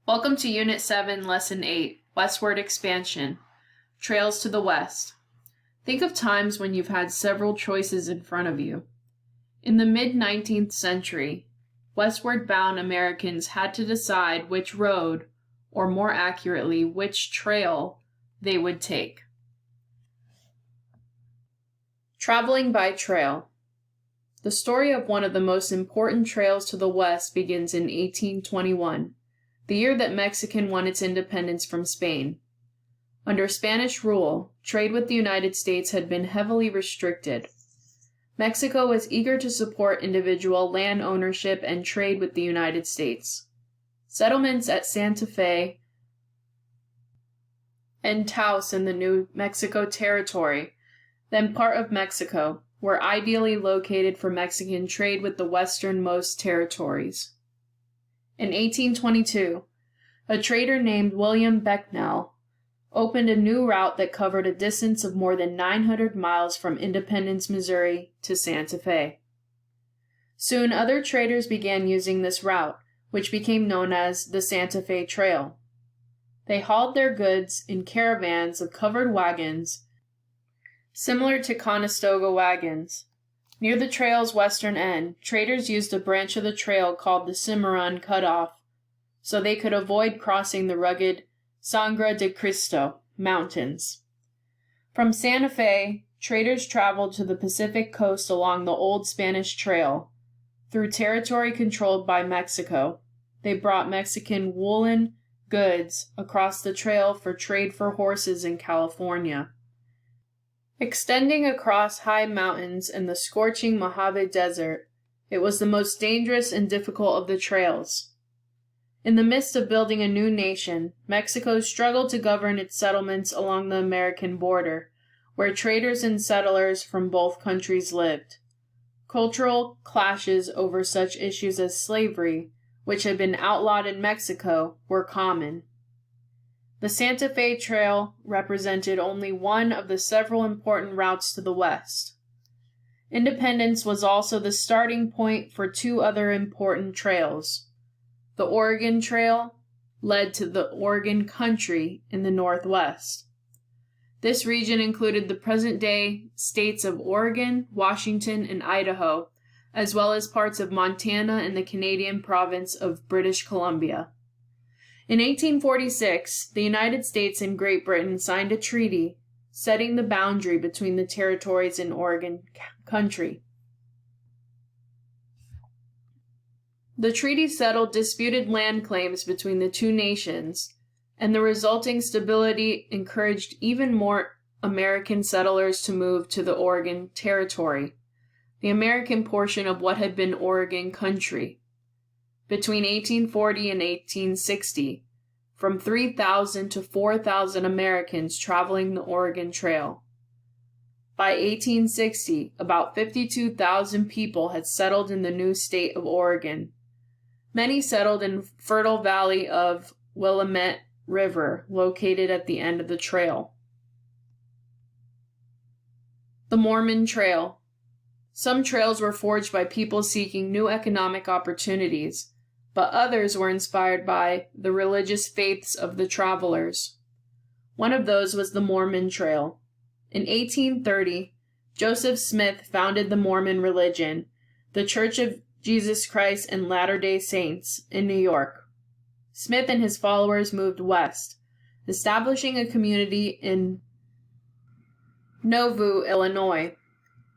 Welcome to Unit 7, Lesson 8, Westward Expansion, Trails to the West. Think of times when you've had several choices in front of you. In the mid-19th century, westward-bound Americans had to decide which road, or more accurately, which trail, they would take. Traveling by trail. The story of one of the most important trails to the west begins in 1821. The year that Mexico won its independence from Spain. Under Spanish rule, trade with the United States had been heavily restricted. Mexico was eager to support individual land ownership and trade with the United States. Settlements at Santa Fe and Taos in the New Mexico Territory, then part of Mexico, were ideally located for Mexican trade with the westernmost territories. In 1822, a trader named William Becknell opened a new route that covered a distance of more than 900 miles from Independence, Missouri to Santa Fe. Soon other traders began using this route, which became known as the Santa Fe Trail. They hauled their goods in caravans of covered wagons, similar to Conestoga wagons. Near the trail's western end, traders used a branch of the trail called the Cimarron Cutoff, so they could avoid crossing the rugged Sangre de Cristo mountains. From Santa Fe, traders traveled to the Pacific coast along the old Spanish Trail. Through territory controlled by Mexico, they brought Mexican woolen goods across the trail for trade for horses in California. Extending across high mountains and the scorching Mojave Desert, it was the most dangerous and difficult of the trails. In the midst of building a new nation, Mexico struggled to govern its settlements along the American border, where traders and settlers from both countries lived. Cultural clashes over such issues as slavery, which had been outlawed in Mexico, were common. The Santa Fe Trail represented only one of the several important routes to the west. Independence was also the starting point for two other important trails. The Oregon Trail led to the Oregon Country in the northwest. This region included the present-day states of Oregon, Washington, and Idaho, as well as parts of Montana and the Canadian province of British Columbia. In 1846, the United States and Great Britain signed a treaty setting the boundary between the territories in Oregon Country. The treaty settled disputed land claims between the two nations, and the resulting stability encouraged even more American settlers to move to the Oregon Territory, the American portion of what had been Oregon Country. Between 1840 and 1860, from 3,000 to 4,000 Americans traveling the Oregon Trail. By 1860, about 52,000 people had settled in the new state of Oregon. Many settled in fertile valley of Willamette River, located at the end of the trail. The Mormon Trail. Some trails were forged by people seeking new economic opportunities, but others were inspired by the religious faiths of the travelers. One of those was the Mormon Trail. In 1830, Joseph Smith founded the Mormon religion, the Church of Jesus Christ and Latter-day Saints, in New York. Smith and his followers moved west, establishing a community in Nauvoo, Illinois.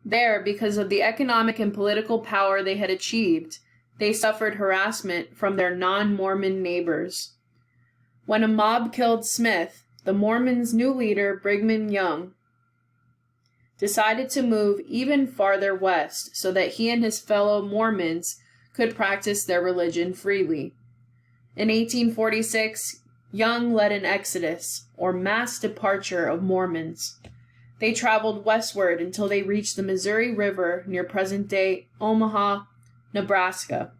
There, because of the economic and political power they had achieved, they suffered harassment from their non-Mormon neighbors. When a mob killed Smith, the Mormons' new leader, Brigham Young, decided to move even farther west so that he and his fellow Mormons could practice their religion freely. In 1846, Young led an exodus, or mass departure of Mormons. They traveled westward until they reached the Missouri River near present-day Omaha, Nebraska.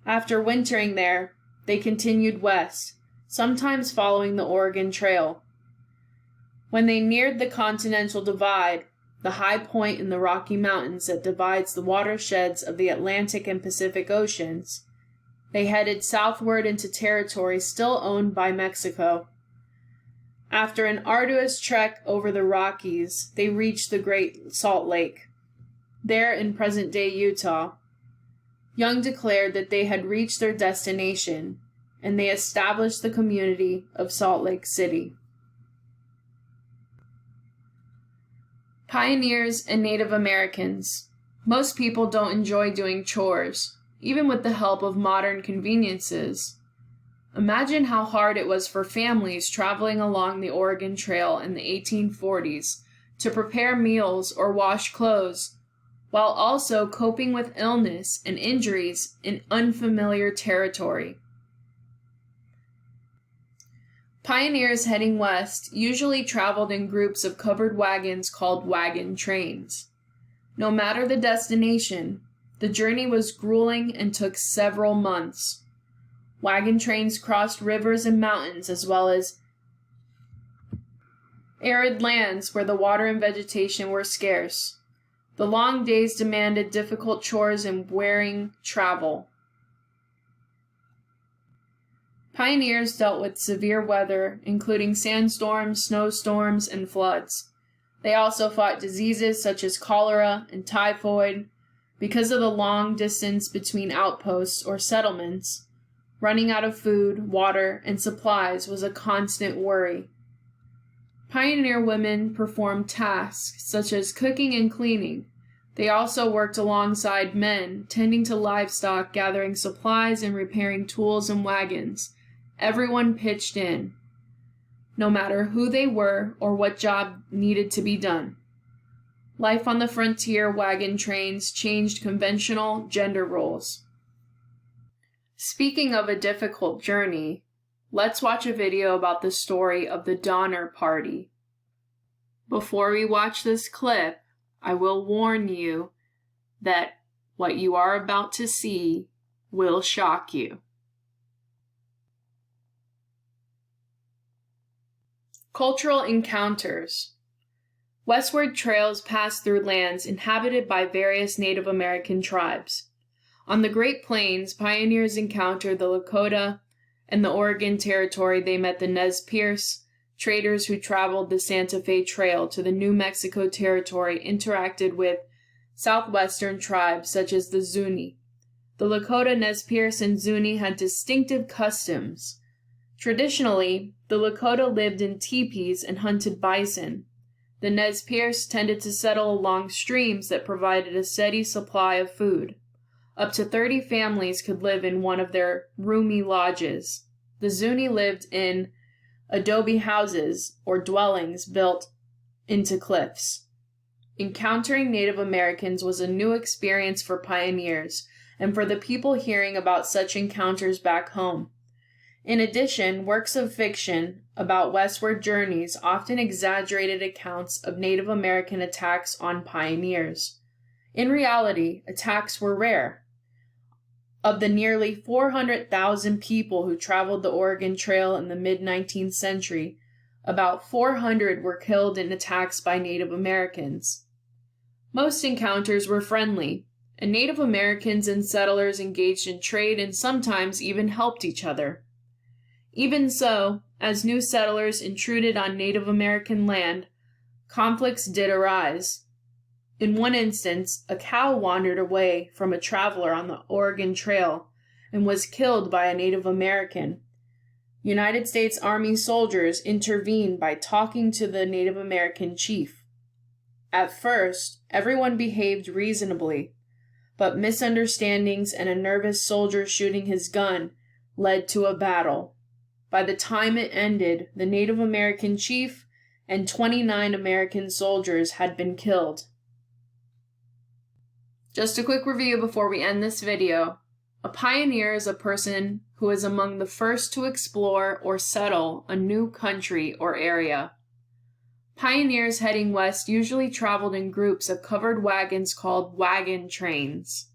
After wintering there, they continued west, sometimes following the Oregon Trail. When they neared the Continental Divide, the high point in the Rocky Mountains that divides the watersheds of the Atlantic and Pacific Oceans, They headed southward into territory still owned by Mexico. After an arduous trek over the Rockies, they reached the Great Salt Lake. There, in present-day Utah, Young declared that they had reached their destination, and they established the community of Salt Lake City. Pioneers and Native Americans. Most people don't enjoy doing chores, even with the help of modern conveniences. Imagine how hard it was for families traveling along the Oregon Trail in the 1840s to prepare meals or wash clothes, while also coping with illness and injuries in unfamiliar territory. Pioneers heading west usually traveled in groups of covered wagons called wagon trains. No matter the destination, the journey was grueling and took several months. Wagon trains crossed rivers and mountains as well as arid lands where the water and vegetation were scarce. The long days demanded difficult chores and wearing travel. Pioneers dealt with severe weather, including sandstorms, snowstorms, and floods. They also fought diseases such as cholera and typhoid. Because of the long distance between outposts or settlements, running out of food, water, and supplies was a constant worry. Pioneer women performed tasks such as cooking and cleaning. They also worked alongside men, tending to livestock, gathering supplies, and repairing tools and wagons. Everyone pitched in, no matter who they were or what job needed to be done. Life on the frontier wagon trains changed conventional gender roles. Speaking of a difficult journey, let's watch a video about the story of the Donner Party. Before we watch this clip, I will warn you that what you are about to see will shock you. Cultural encounters. Westward trails pass through lands inhabited by various Native American tribes. On the Great Plains, pioneers encountered the Lakota, and the Oregon Territory they met the Nez Perce. Traders who traveled the Santa Fe Trail to the New Mexico Territory interacted with southwestern tribes such as the Zuni. The Lakota, Nez Perce, and Zuni had distinctive customs. Traditionally, the Lakota lived in teepees and hunted bison. The Nez Perce tended to settle along streams that provided a steady supply of food. Up to 30 families could live in one of their roomy lodges. The Zuni lived in adobe houses or dwellings built into cliffs. Encountering Native Americans was a new experience for pioneers and for the people hearing about such encounters back home. In addition, works of fiction about westward journeys often exaggerated accounts of Native American attacks on pioneers. In reality, attacks were rare. Of the nearly 400,000 people who traveled the Oregon Trail in the mid-19th century, about 400 were killed in attacks by Native Americans. Most encounters were friendly, and Native Americans and settlers engaged in trade and sometimes even helped each other. Even so, as new settlers intruded on Native American land, conflicts did arise. In one instance, a cow wandered away from a traveler on the Oregon Trail and was killed by a Native American. United States Army soldiers intervened by talking to the Native American chief. At first, everyone behaved reasonably, but misunderstandings and a nervous soldier shooting his gun led to a battle. By the time it ended, the Native American chief and 29 American soldiers had been killed. Just a quick review before we end this video. A pioneer is a person who is among the first to explore or settle a new country or area. Pioneers heading west usually traveled in groups of covered wagons called wagon trains.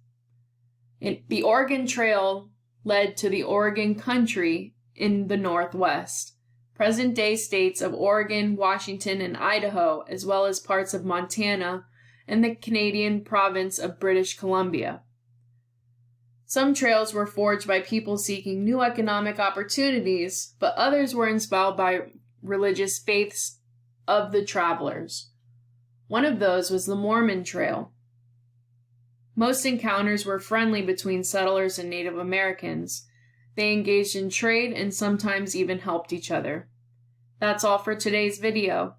The Oregon Trail led to the Oregon Country in the Northwest, present-day states of Oregon, Washington, and Idaho, as well as parts of Montana and the Canadian province of British Columbia. Some trails were forged by people seeking new economic opportunities, but others were inspired by religious faiths of the travelers. One of those was the Mormon Trail. Most encounters were friendly between settlers and Native Americans. They engaged in trade and sometimes even helped each other. That's all for today's video.